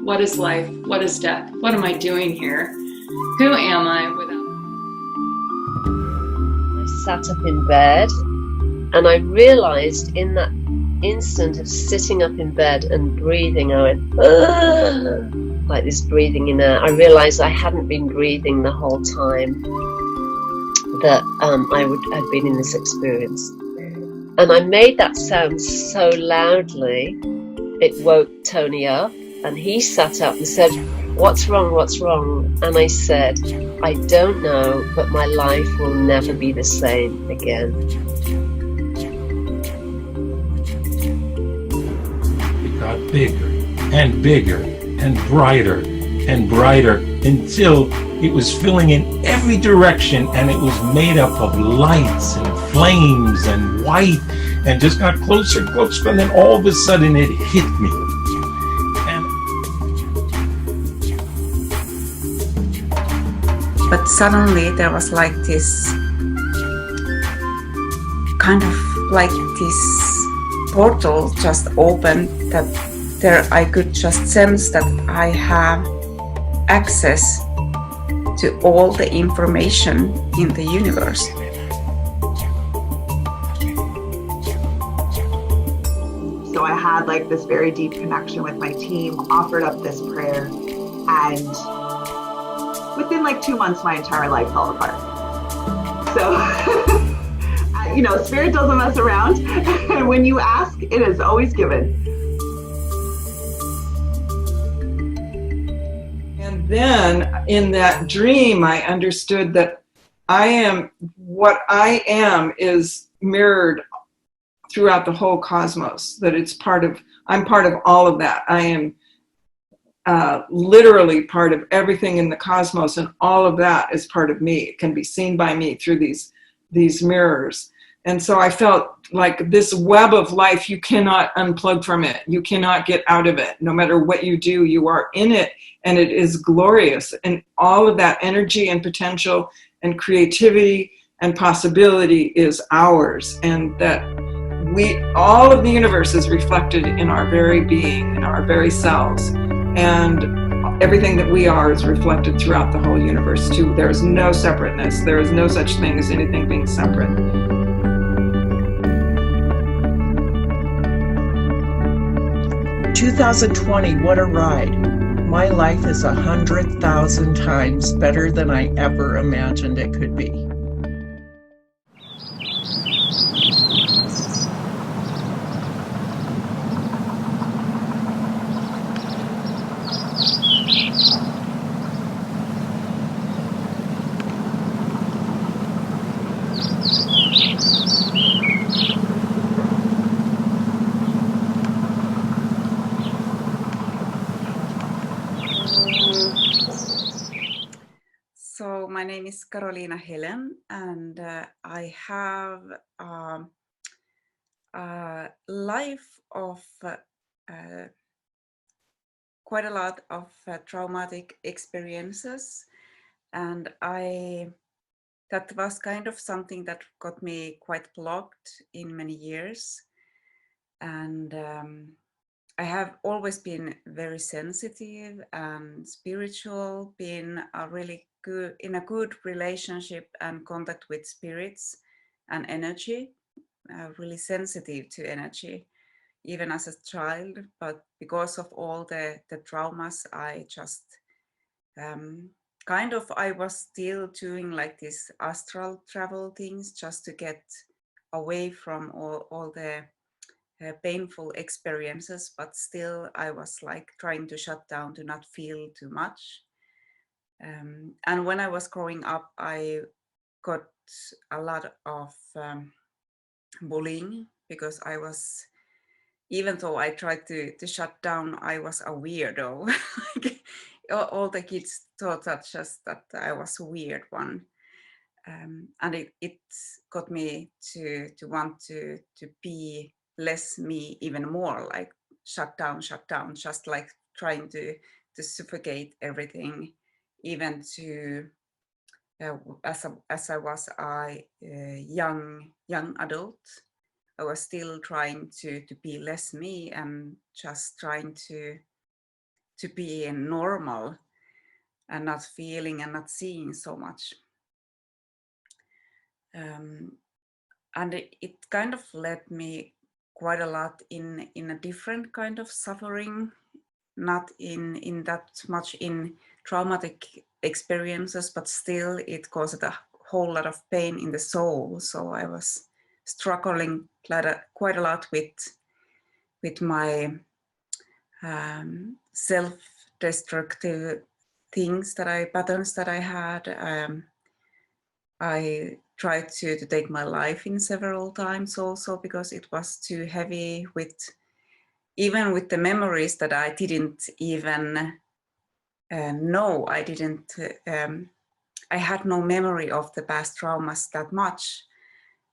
What is life? What is death? What am I doing here? Who am I without? I sat up in bed and I realized in that instant of sitting up in bed and breathing, I went, "Ugh," like this breathing in air. I realized I hadn't been breathing the whole time that I'd been in this experience. And I made that sound so loudly, it woke Tony up, and he sat up and said, "What's wrong? What's wrong?" And I said, "I don't know, but my life will never be the same again." It got bigger and bigger and brighter until it was filling in every direction, and it was made up of lights and flames and white, and just got closer and closer, and then all of a sudden it hit me. But suddenly there was like this kind of like this portal just opened, that there I could just sense that I have access to all the information in the universe. So I had like this very deep connection with my team, offered up this prayer, and within like 2 months, my entire life fell apart. So, you know, spirit doesn't mess around. And when you ask, it is always given. And then in that dream, I understood that what I am is mirrored throughout the whole cosmos, that I'm part of all of that. I am literally part of everything in the cosmos, and all of that is part of me. It can be seen by me through these mirrors. And so I felt like this web of life, you cannot unplug from it. You cannot get out of it. No matter what you do, you are in it, and it is glorious. And all of that energy and potential and creativity and possibility is ours. And that all of the universe is reflected in our very being, in our very selves. And everything that we are is reflected throughout the whole universe too. There is no separateness. There is no such thing as anything being separate. 2020, what a ride. My life is 100,000 times better than I ever imagined it could be. So my name is Karoliina Hellen, and I have a life of quite a lot of traumatic experiences, and that was kind of something that got me quite blocked in many years. And I have always been very sensitive and spiritual, been in a good relationship and contact with spirits and energy, really sensitive to energy, even as a child. But because of all the traumas, I just I was still doing like these astral travel things just to get away from all the painful experiences, but still I was like trying to shut down to not feel too much. And when I was growing up, I got a lot of bullying, because I was, even though I tried to shut down, I was a weirdo. all the kids thought that I was a weird one. And it got me to want to be less me even more, like shut down, just like trying to suffocate everything, even to as I was a young adult, I was still trying to be less me and just trying to to be normal and not feeling and not seeing so much. And it kind of led me quite a lot in a different kind of suffering, not in that much in traumatic experiences, but still it caused a whole lot of pain in the soul. So I was struggling quite a lot with my self-destructive patterns that I had. I tried to take my life in several times also, because it was too heavy even with the memories that I didn't even know. I had no memory of the past traumas that much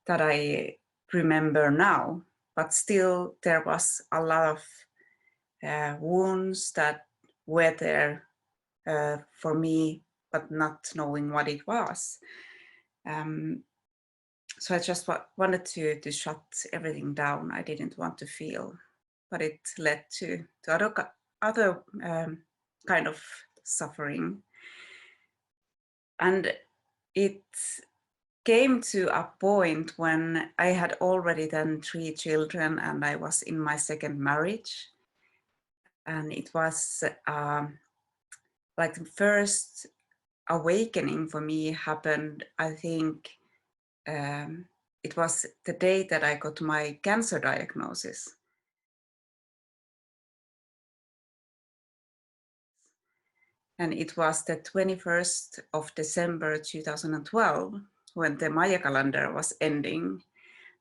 that I remember now, but still there was a lot of wounds that were there for me, but not knowing what it was. So I just wanted to shut everything down. I didn't want to feel, but it led to other kind of suffering. And it came to a point when I had already done 3 children and I was in my second marriage. And it was like the first awakening for me happened, I think, it was the day that I got my cancer diagnosis. And it was the 21st of December 2012 when the Maya calendar was ending.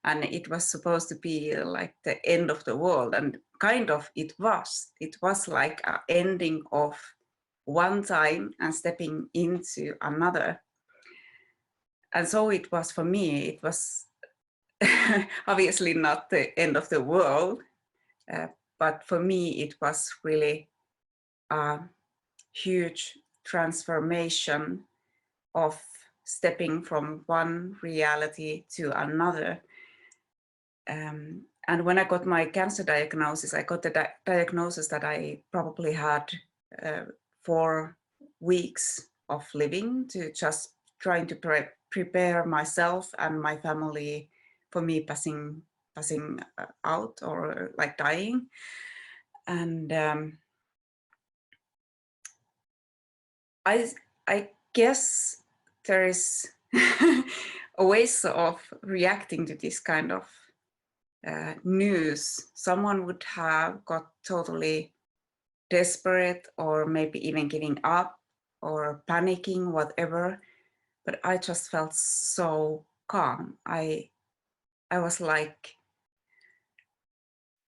And it was supposed to be like the end of the world. And kind of it was. It was like an ending of one time and stepping into another. And so it was for me. It was obviously not the end of the world, but for me it was really a huge transformation of stepping from one reality to another. And when I got my cancer diagnosis, I got the diagnosis that I probably had 4 weeks of living, to just trying to prepare myself and my family for me passing out or like dying. And I guess there is ways of reacting to this kind of news. Someone would have got totally desperate or maybe even giving up or panicking, whatever. But I just felt so calm. I was like,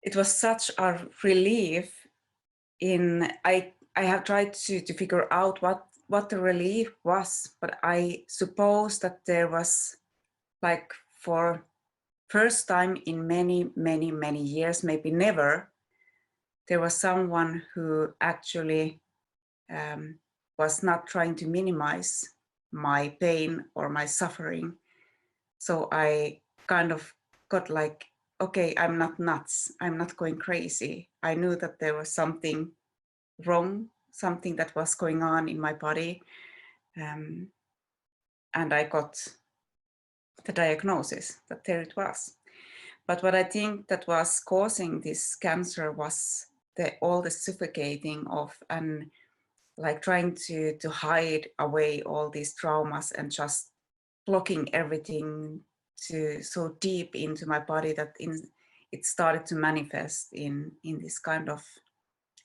it was such a relief. I have tried to figure out what the relief was, but I suppose that there was, like, for first time in many years, maybe never, there was someone who actually was not trying to minimize my pain or my suffering. So I kind of got like, okay, I'm not nuts. I'm not going crazy. I knew that there was something wrong, something that was going on in my body. And I got the diagnosis that there it was. But what I think that was causing this cancer was all the suffocating of, and like trying to hide away all these traumas and just blocking everything so deep into my body that it started to manifest in this kind of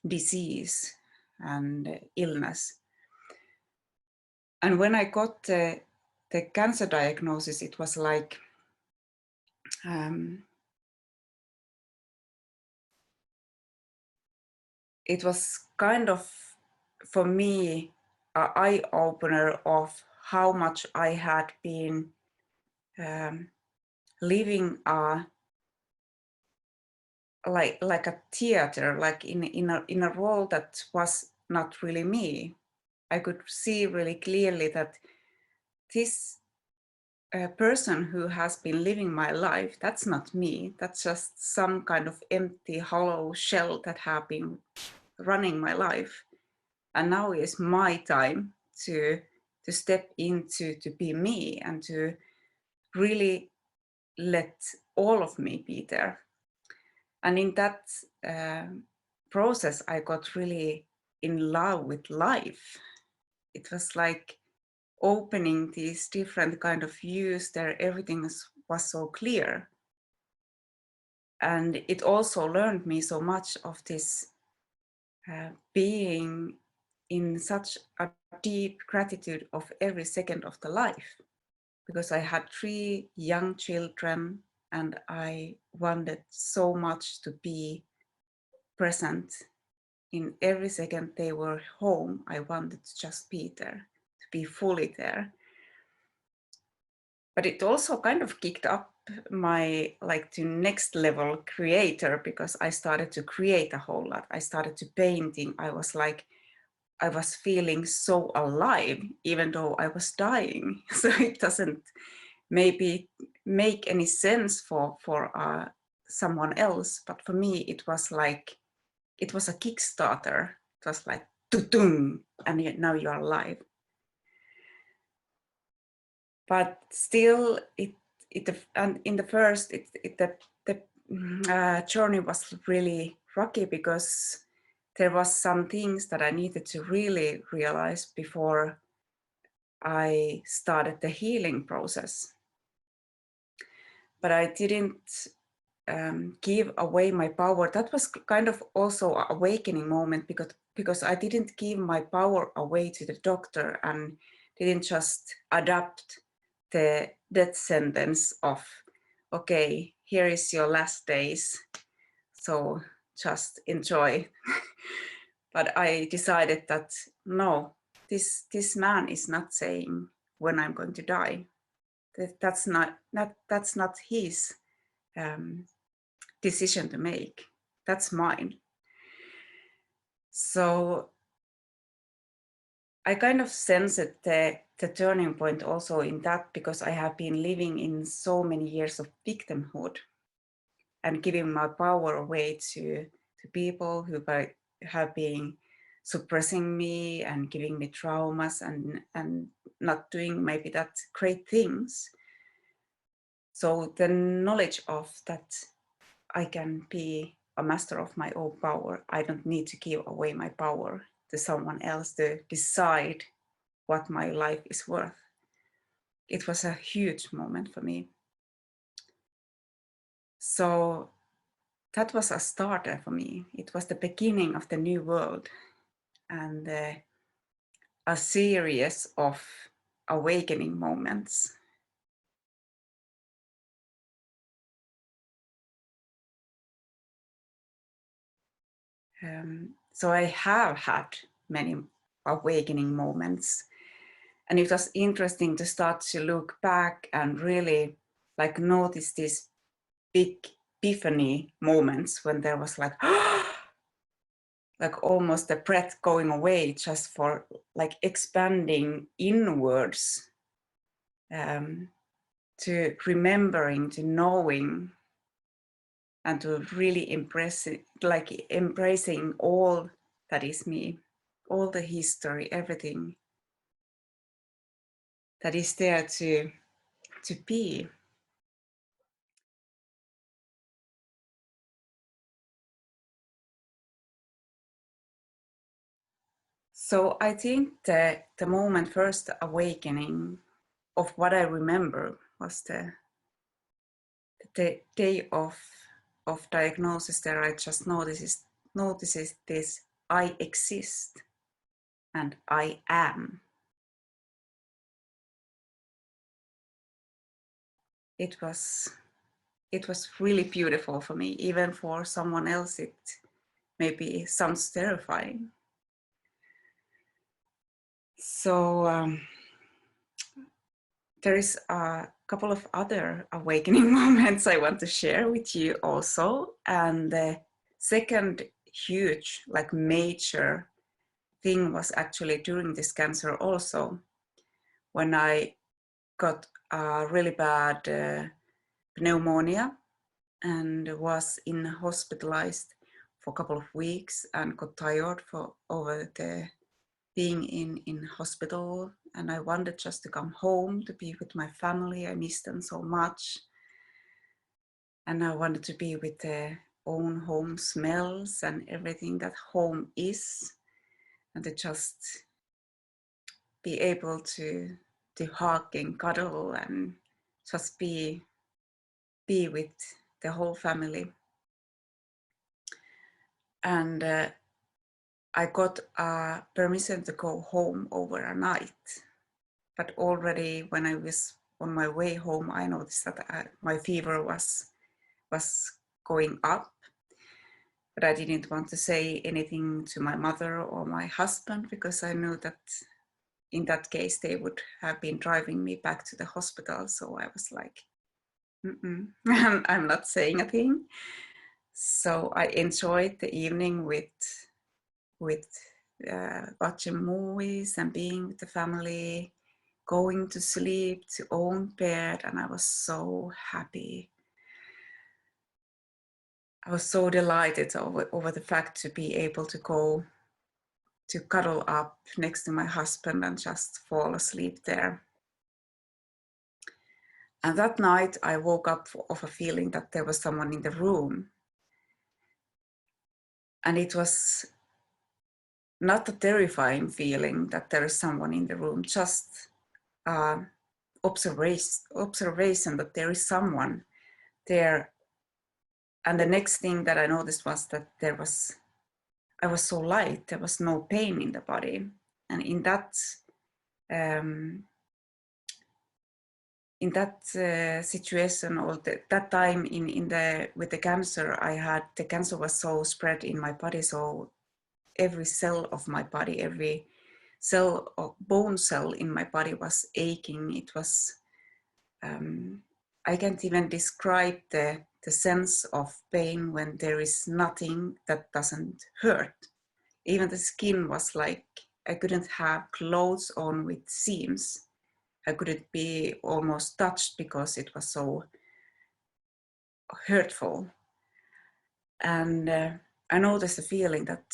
disease and illness. And when I got the cancer diagnosis, it was like it was kind of, for me, an eye-opener of how much I had been living like a theater, like in a role that was not really me. I could see really clearly that this person who has been living my life, that's not me. That's just some kind of empty, hollow shell that have been running my life. And now is my time to step into to be me and to really let all of me be there. And in that process, I got really in love with life. It was like opening these different kind of views there. Everything was so clear. And it also learned me so much of this being in such a deep gratitude of every second of the life. Because I had 3 young children and I wanted so much to be present in every second they were home. I wanted to just be there, to be fully there. But it also kind of kicked up my to next level creator, because I started to create a whole lot. I started to painting. I was feeling so alive, even though I was dying. So it doesn't maybe make any sense for someone else, but for me it was like it was a Kickstarter. It was like doo-doo, and now you are alive. But still, and in the first, the journey was really rocky, because there was some things that I needed to really realize before I started the healing process. But I didn't give away my power. That was kind of also an awakening moment, because I didn't give my power away to the doctor and didn't just adapt the death sentence of, okay, here is your last days, so just enjoy. But I decided that no, this man is not saying when I'm going to die. That's not his decision to make. That's mine. So I kind of sensed the turning point also in that, because I have been living in so many years of victimhood and giving my power away to people who have been suppressing me and giving me traumas and not doing maybe that great things. So the knowledge of that I can be a master of my own power. I don't need to give away my power to someone else to decide what my life is worth. It was a huge moment for me. So that was a starter for me. It was the beginning of the new world and a series of awakening moments. So I have had many awakening moments, and it was interesting to start to look back and really notice these big epiphany moments when there was almost the breath going away, just for expanding inwards, to remembering, to knowing, and to really embracing all that is me, all the history, everything that is there to be. So I think that the moment first awakening of what I remember was the day of diagnosis. There I just notices this: I exist and I am. It was really beautiful for me. Even for someone else, it maybe sounds terrifying. So there is a couple of other awakening moments I want to share with you also. And the second huge, major thing was actually during this cancer also, when I got a really bad pneumonia and was hospitalized for a couple of weeks and got tired over the being in hospital, and I wanted just to come home to be with my family. I missed them so much, and I wanted to be with their own home smells and everything that home is, and to just be able to hug and cuddle and just be with the whole family. And I got permission to go home over a night, but already when I was on my way home, I noticed that my fever was going up, but I didn't want to say anything to my mother or my husband because I knew that in that case they would have been driving me back to the hospital. So I was like, I'm not saying a thing. So I enjoyed the evening with watching movies and being with the family, going to sleep to own bed, and I was so happy. I was so delighted over the fact to be able to go to cuddle up next to my husband and just fall asleep there. And that night I woke up of a feeling that there was someone in the room. And it was not a terrifying feeling that there is someone in the room, just observation that there is someone there. And the next thing that I noticed was that I was so light, there was no pain in the body. And in that situation, or that time with the cancer I had, the cancer was so spread in my body, so every cell of my body, every cell or bone cell in my body was aching. It was, I can't even describe the sense of pain when there is nothing that doesn't hurt. Even the skin was like, I couldn't have clothes on with seams. I couldn't be almost touched because it was so hurtful. And I noticed the feeling that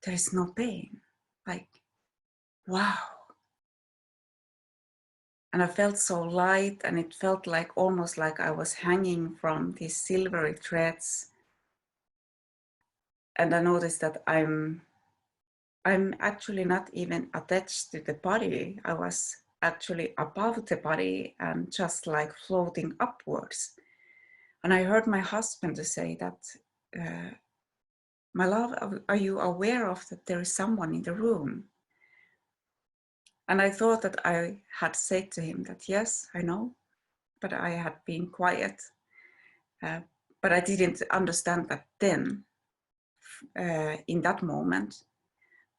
there is no pain, like, wow. And I felt so light, and it felt like almost like I was hanging from these silvery threads. And I noticed that I'm actually not even attached to the body. I was actually above the body and just like floating upwards. And I heard my husband to say that, my love, are you aware of that there is someone in the room? And I thought that I had said to him that, yes, I know, but I had been quiet. But I didn't understand that then, in that moment.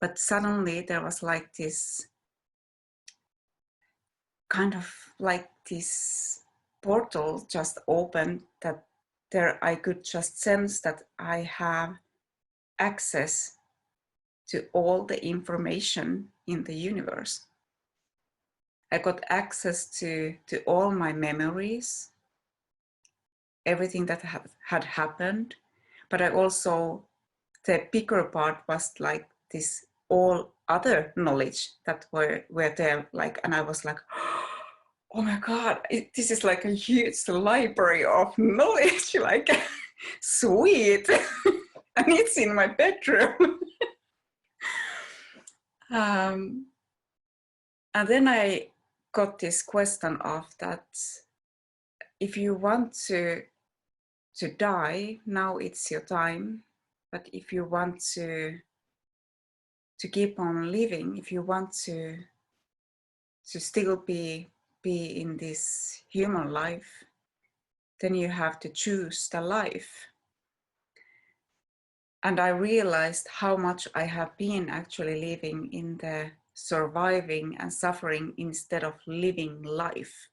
But suddenly there was like this kind of like this portal just opened, that there I could just sense that I have access to all the information in the universe. I got access to all my memories, everything that had happened, but I also, the bigger part was like this all other knowledge that were there, like, and I was like, oh my God, this is like a huge library of knowledge, like, sweet, and it's in my bedroom. And then I got this question of that, if you want to die, now it's your time. But if you want to keep on living, if you want to still be in this human life, then you have to choose the life. And I realized how much I have been actually living in the surviving and suffering instead of living life.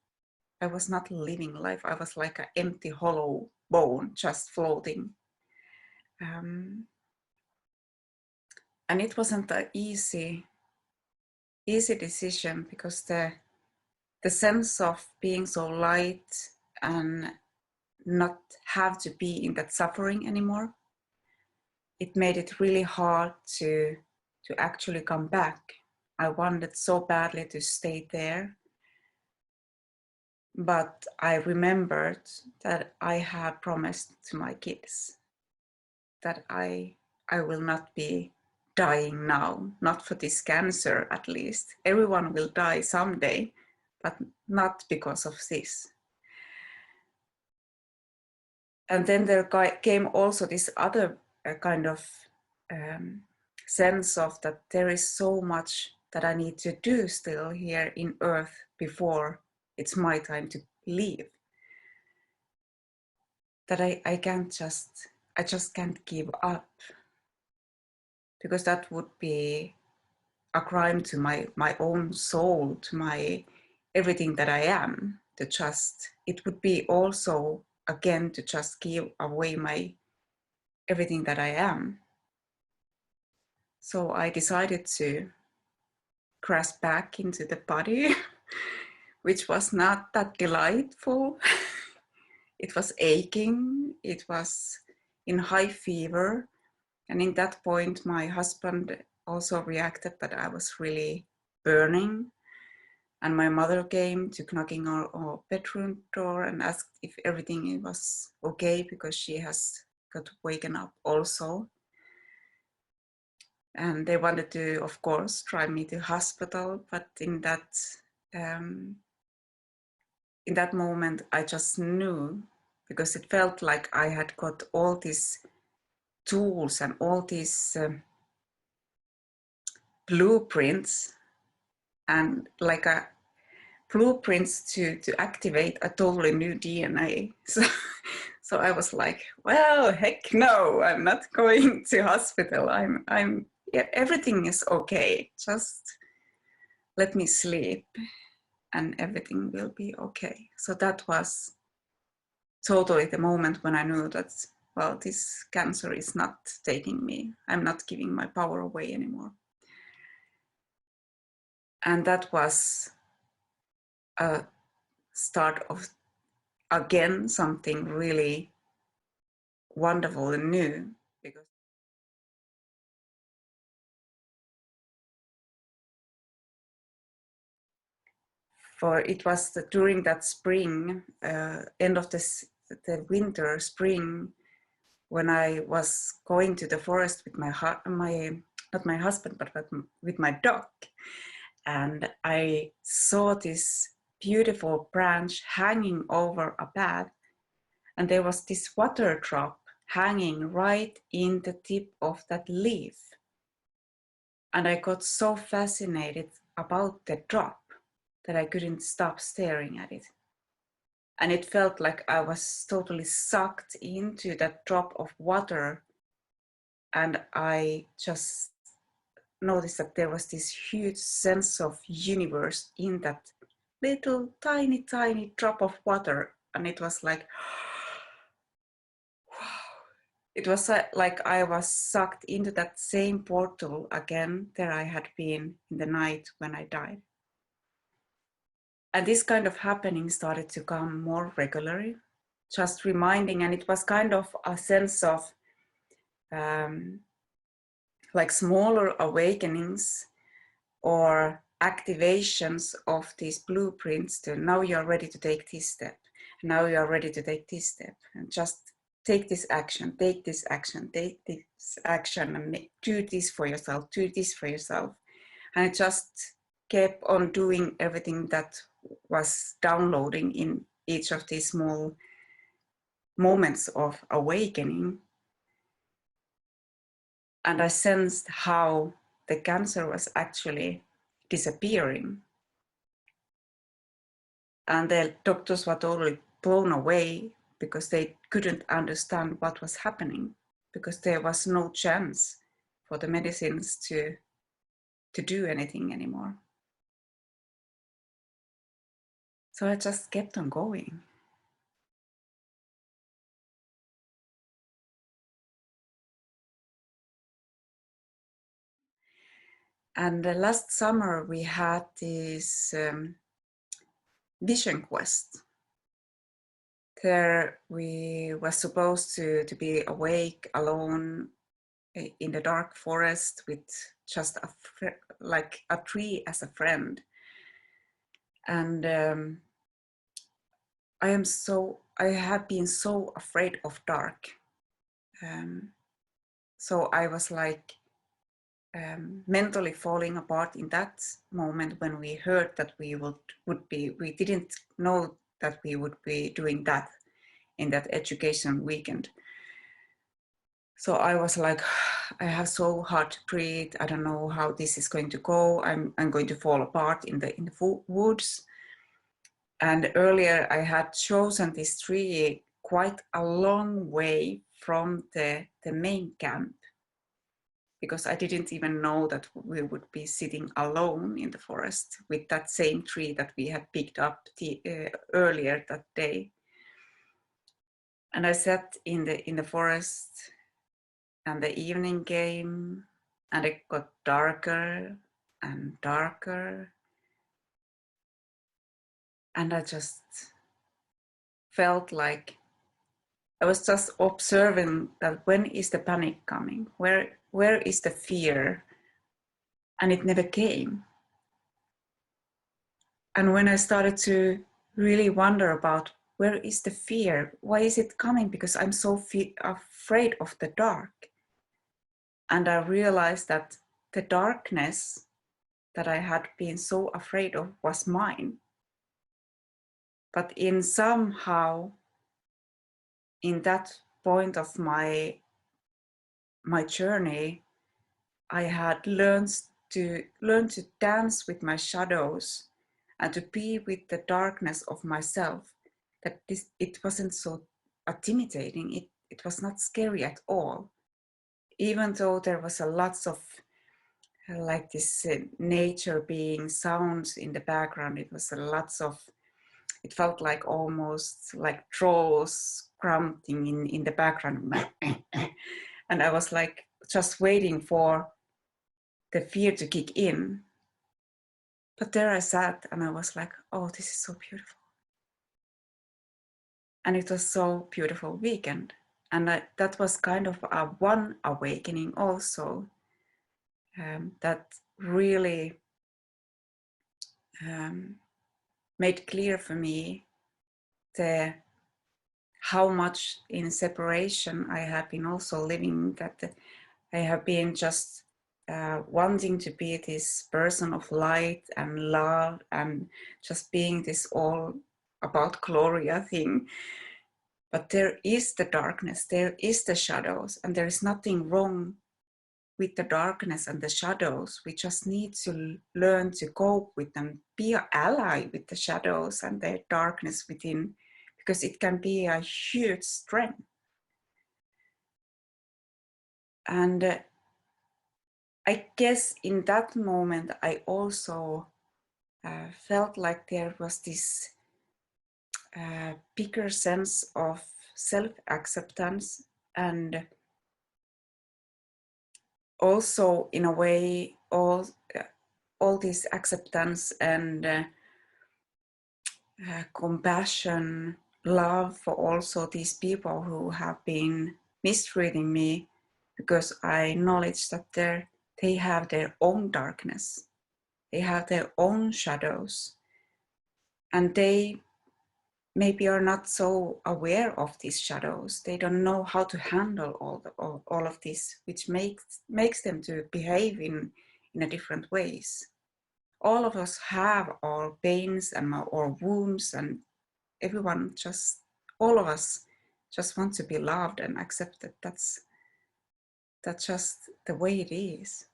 I was not living life. I was like an empty, hollow bone just floating. And it wasn't an easy decision, because the sense of being so light and not have to be in that suffering anymore, it made it really hard to actually come back. I wanted so badly to stay there, but I remembered that I had promised to my kids that I will not be dying now, not for this cancer at least. Everyone will die someday, but not because of this. And then there came also this other kind of sense of that there is so much that I need to do still here in Earth before it's my time to leave. That I just can't give up, because that would be a crime to my own soul, to my everything that I am. It would be also again to just give away my everything that I am. So I decided to crash back into the body, which was not that delightful. It was aching, it was in high fever. And in that point, my husband also reacted that I was really burning. And my mother came to knocking on our bedroom door and asked if everything was okay, because she has got waken up also. And they wanted to, of course, drive me to hospital. But in that moment, I just knew, because it felt like I had got all these tools and all these blueprints, and like a blueprints to activate a totally new DNA. So I was like, well, heck no, I'm not going to hospital. Yeah, everything is okay. Just let me sleep and everything will be okay. So that was totally the moment when I knew that, well, this cancer is not taking me. I'm not giving my power away anymore. And that was a start of, again, something really wonderful and new. Because for it was during that spring, end of the winter, spring, when I was going to the forest with not my husband, but with my dog. And I saw this beautiful branch hanging over a path, and there was this water drop hanging right in the tip of that leaf. And I got so fascinated about the drop that I couldn't stop staring at it. And it felt like I was totally sucked into that drop of water. And I just noticed that there was this huge sense of universe in that little tiny, tiny drop of water. And it was like, wow. It was like I was sucked into that same portal again that I had been in the night when I died. And this kind of happening started to come more regularly, just reminding, and it was kind of a sense of like smaller awakenings or activations of these blueprints to, now you're ready to take this step, now you're ready to take this step, and just take this action, take this action, take this action, and do this for yourself, do this for yourself. And it just kept on doing everything that was downloading in each of these small moments of awakening. And I sensed how the cancer was actually disappearing. And the doctors were totally blown away because they couldn't understand what was happening, because there was no chance for the medicines to do anything anymore. So I just kept on going. And last summer we had this vision quest. There we were supposed to be awake alone in the dark forest with just like a tree as a friend. And I have been so afraid of dark. So I was like mentally falling apart in that moment when we heard that we didn't know that we would be doing that in that education weekend. So I was like, I have so hard to breathe. I don't know how this is going to go. I'm going to fall apart in the woods. And earlier I had chosen this tree quite a long way from the main camp, because I didn't even know that we would be sitting alone in the forest with that same tree that we had picked up earlier that day. And I sat in the forest, and the evening came, and it got darker and darker. And I just felt like I was just observing that when is the panic coming? Where is the fear? And it never came. And when I started to really wonder about where is the fear? Why is it coming? Because I'm so afraid of the dark. And I realized that the darkness that I had been so afraid of was mine. But in somehow, in that point of my journey, I had learned to dance with my shadows and to be with the darkness of myself. That it wasn't so intimidating. It was not scary at all. Even though there was a lots of like this nature being sounds in the background, it was a lots of. It felt like almost like trolls grunting in the background. And I was like just waiting for the fear to kick in. But there I sat and I was like, oh, this is so beautiful. And it was so beautiful weekend. And that was kind of one awakening also, that really made clear for me how much in separation I have been also living, that I have been just wanting to be this person of light and love and just being this all about Gloria thing. But there is the darkness, there is the shadows, and there is nothing wrong with the darkness and the shadows. We just need to learn to cope with them, be an ally with the shadows and the darkness within, because it can be a huge strength. And I guess in that moment, I also felt like there was this bigger sense of self-acceptance, and also in a way all this acceptance and compassion, love for also these people who have been mistreating me, because I acknowledge that they have their own darkness, they have their own shadows, and they maybe are not so aware of these shadows. They don't know how to handle all of this, which makes them to behave in a different ways. All of us have our pains and our wounds, and all of us just want to be loved and accepted. That's just the way it is.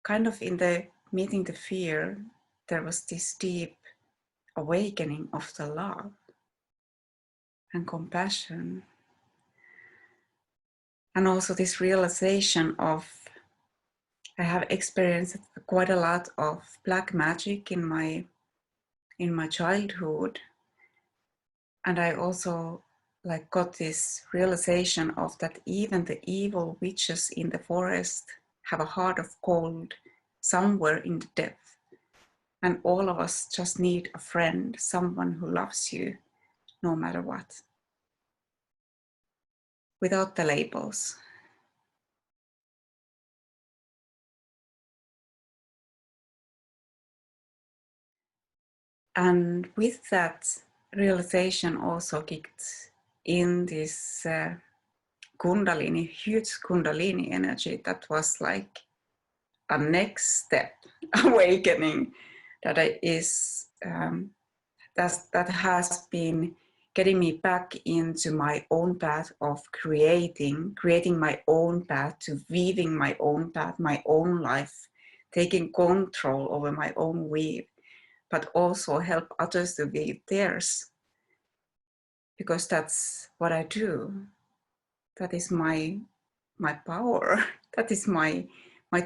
Kind of in the meeting the fear, there was this deep awakening of the love and compassion. And also this realization of, I have experienced quite a lot of black magic in my childhood. And I also got this realization of that even the evil witches in the forest have a heart of gold somewhere in the depth. And all of us just need a friend, someone who loves you no matter what, without the labels. And with that realization also kicked in this Kundalini, huge Kundalini energy that was like a next step awakening that that has been getting me back into my own path of creating my own path, to weaving my own path, my own life, taking control over my own weave, but also help others to weave theirs, because that's what I do. That is my power. That is my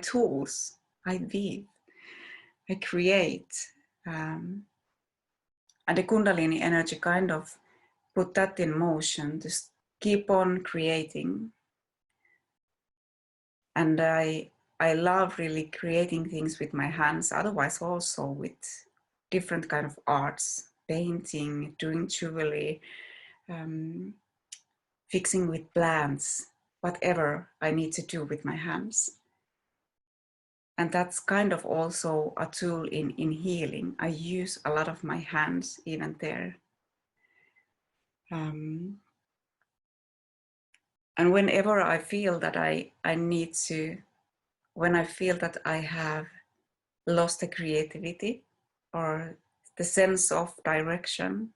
tools. I weave, I create, and the Kundalini energy kind of put that in motion to keep on creating. And I love really creating things with my hands, otherwise also with different kind of arts, painting, doing jewelry, fixing with plants, whatever I need to do with my hands. And that's kind of also a tool in healing. I use a lot of my hands even there. And whenever I feel that I need to, when I feel that I have lost the creativity or the sense of direction,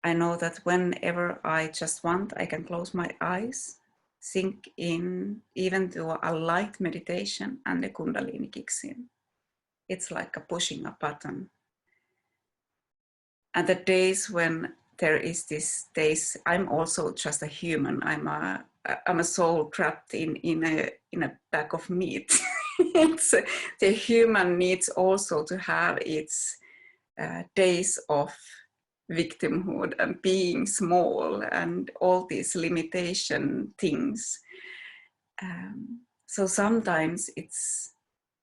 I know that whenever I just want, I can close my eyes, sink in, even do a light meditation, and the Kundalini kicks in. It's like a pushing a button. And the days when there is this days, I'm also just a human. I'm a soul trapped in a bag of meat. It's the human needs also to have its days of victimhood and being small and all these limitation things. So sometimes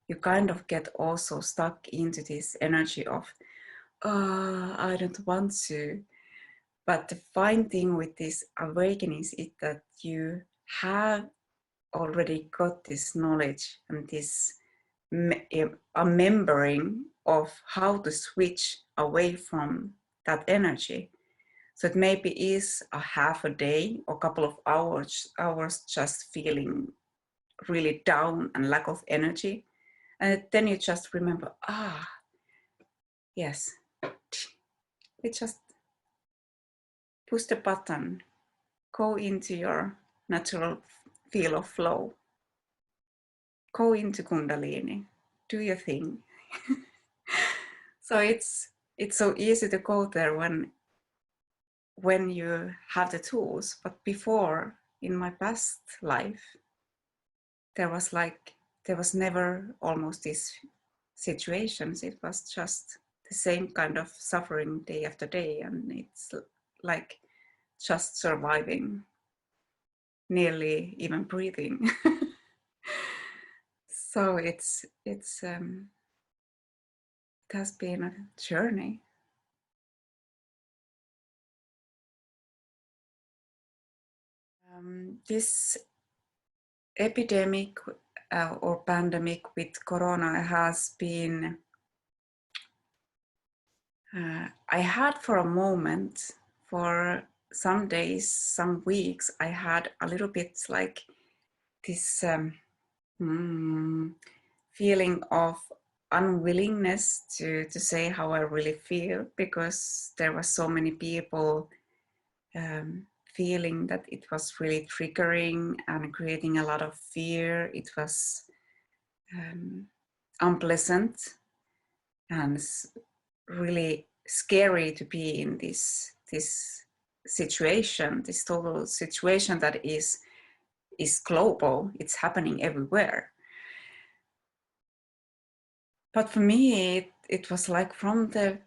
you kind of get also stuck into this energy of, I don't want to. But the fine thing with this awakenings is that you have already got this knowledge and this remembering of how to switch away from that energy. So it maybe is a half a day or a couple of hours just feeling really down and lack of energy. And then you just remember, yes, it just push the button, go into your natural feel of flow, go into Kundalini, do your thing. So it's so easy to go there when you have the tools. But before, in my past life, there was never almost these situations. It was just the same kind of suffering day after day, and it's like just surviving, nearly even breathing. So it has been a journey. This epidemic or pandemic with Corona has been, I had for a moment, for some days, some weeks, I had a little bit like this feeling of unwillingness to say how I really feel, because there were so many people feeling that it was really triggering and creating a lot of fear. It was unpleasant and really scary to be in this situation, this total situation that is global. It's happening everywhere. But for me, it was like from the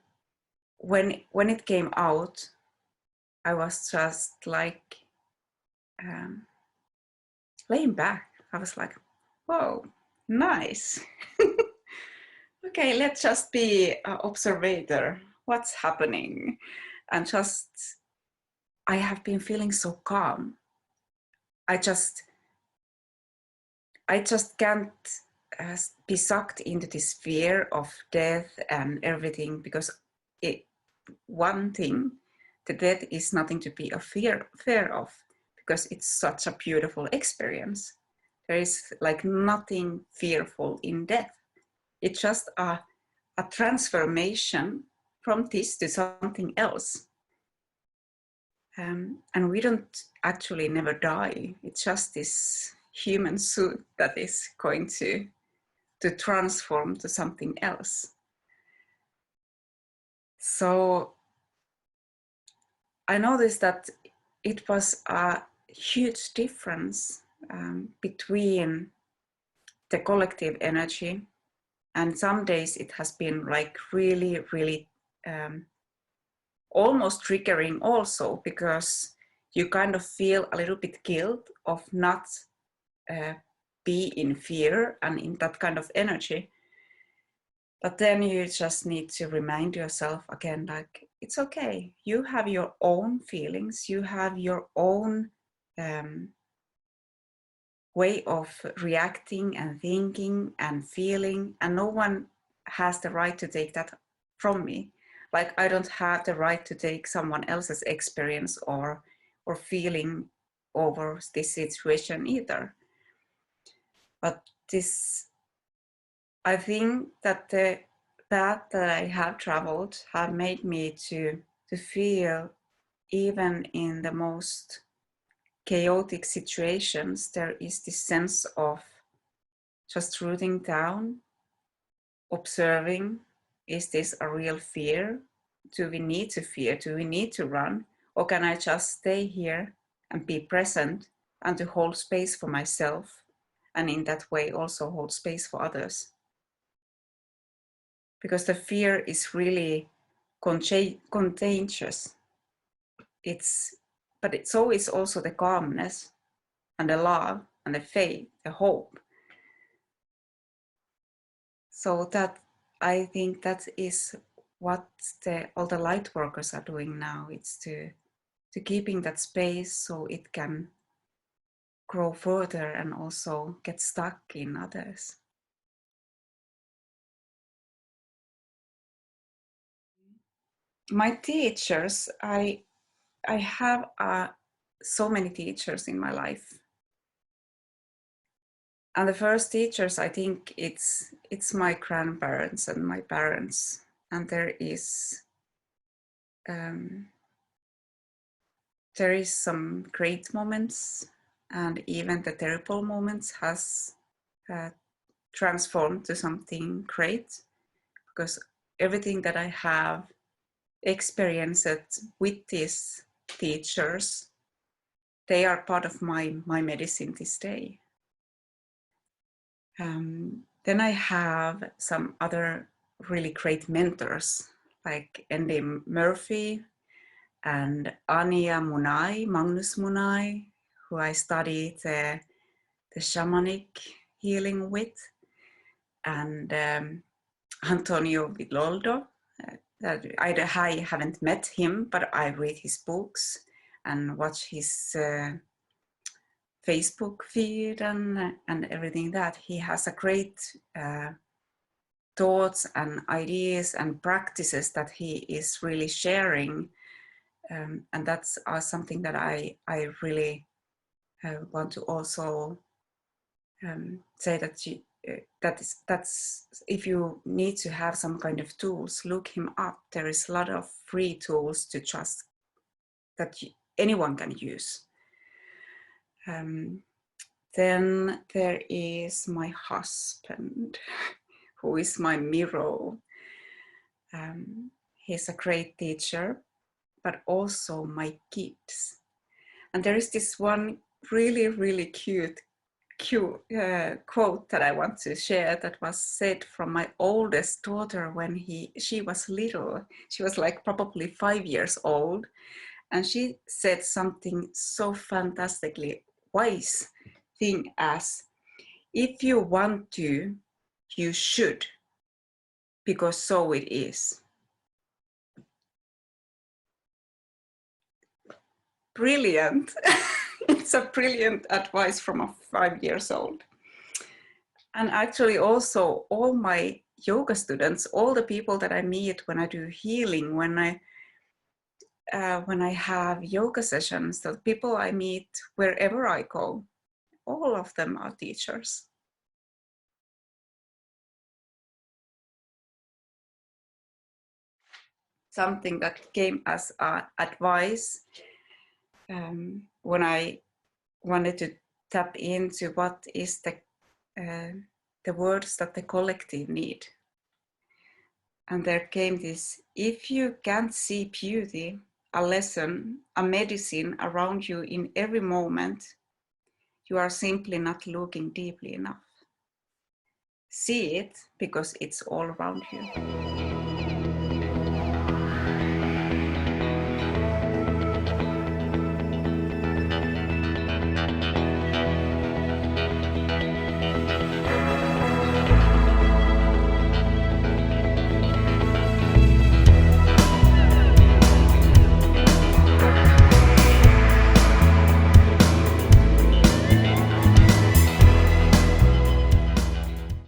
when it came out, I was just like laying back. I was like, whoa, nice. okay, let's just be an observer. What's happening? And I have been feeling so calm. I just can't be sucked into this fear of death and everything, because one thing, the death is nothing to be fear of, because it's such a beautiful experience. There is like nothing fearful in death. It's just a transformation from this to something else. And we don't actually never die. It's just this human suit that is going to transform to something else. So I noticed that it was a huge difference between the collective energy, and some days it has been like really, really almost triggering also, because you kind of feel a little bit guilt of not be in fear and in that kind of energy. But then you just need to remind yourself again, like, it's okay. You have your own feelings. You have your own way of reacting and thinking and feeling, and no one has the right to take that from me. Like, I don't have the right to take someone else's experience or feeling over this situation either. But I think that the path that I have traveled have made me to feel, even in the most chaotic situations, there is this sense of just rooting down, observing, is this a real fear? Do we need to fear? Do we need to run? Or can I just stay here and be present and to hold space for myself, and in that way also hold space for others? Because the fear is really contagious. But it's always also the calmness and the love and the faith, the hope. So that, I think that is what all the light workers are doing now. It's to keeping that space so it can grow further and also get stuck in others. My teachers, I have so many teachers in my life. And the first teachers, I think it's my grandparents and my parents. And there is some great moments, and even the terrible moments has transformed to something great, because everything that I have experienced with these teachers, they are part of my medicine this day. Then I have some other really great mentors, like Andy Murphy and Anja Munai, Magnus Munai, who I studied the shamanic healing with, and Antonio Villoldo. I haven't met him, but I read his books and watch his Facebook feed and everything. That he has a great thoughts and ideas and practices that he is really sharing, and that's something that I really want to also say that that's if you need to have some kind of tools, look him up. There is a lot of free tools to just that anyone can use. Then there is my husband, who is my mirror. He's a great teacher, but also my kids. And there is this one really, really cute quote that I want to share, that was said from my oldest daughter when she was little. She was like probably 5 years old, and she said something so fantastically wise thing as, if you want to, you should. because so it is. Brilliant. It's a brilliant advice from a 5 years old. And actually also all my yoga students, all the people that I meet when I do healing, when I have yoga sessions, the people I meet wherever I go, all of them are teachers. Something that came as advice when I wanted to tap into what is the words that the collective need. And there came this: if you can't see beauty, a lesson, a medicine around you in every moment, you are simply not looking deeply enough. See it because it's all around you.